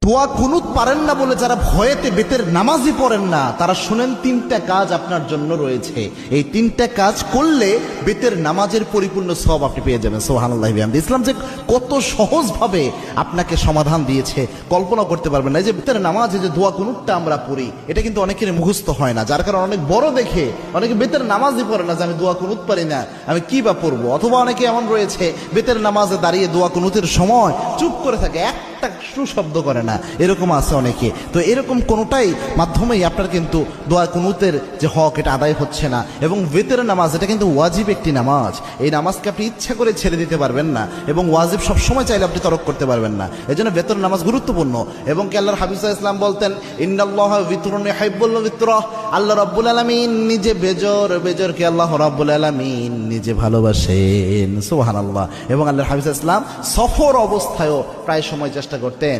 দোয়া কুনুত পারেন না বলে যারা ভয়েতে বেতের নামাজই পড়েন না, তারা শুনেন তিনটা কাজ আপনার জন্য রয়েছে। এই তিনটা কাজ করলে বেতের নামাজের পরিপূর্ণ সওয়াব আপনি পেয়ে যাবেন। সুবহানাল্লাহি ওয়া বিহামদিহি। ইসলাম যে কত সহজভাবে আপনাকে সমাধান দিয়েছে কল্পনা করতে পারবেন না। এই যে বেতের নামাজে যে দোয়া কুনুতটা আমরা পড়ি, এটা কিন্তু অনেকের মুখস্থ হয় না, যার কারণে অনেক বড় দেখে অনেকে বেতের নামাজই পড়ে না যে আমি দোয়া কুনুত পারি না, আমি কি বা পড়বো। অথবা অনেকে এমন রয়েছে বেতের নামাজে দাঁড়িয়ে দোয়া কুনুতের সময় চুপ করে থাকে, একটা শব্দ করে না, এরকম আছে অনেকে। তো এরকম কোনোটাই মাধ্যমেই আপনার কিন্তু দোয়া কুনুতের যে হক এটা আদায় হচ্ছে না। এবং বেতের নামাজ এটা কিন্তু ওয়াজিব একটি নামাজ, এই নামাজকে আপনি ইচ্ছা করে ছেড়ে দিতে পারবেন না, এবং ওয়াজিব সবসময় চাইলে আপনি তরক করতে পারবেন না। এই জন্য বেতের নামাজ গুরুত্বপূর্ণ। এবং কি আল্লাহর হাবিব সাল্লাল্লাহু আলাইহি ওয়াসাল্লাম বলতেন, ইন্নাল্লাহা বিতরুন ইউহিব্বুল বিতরা, আল্লাহ রাব্বুল আলামিন নিজে বেজরকে আল্লাহ রাব্বুল আলামিন নিজে ভালোবাসেন। সুবহানাল্লাহ। এবং আল্লাহর হাবিব সাল্লাল্লাহু আলাইহি ওয়াসাল্লাম সফর অবস্থায়ও প্রায় সময় চেষ্টা করতেন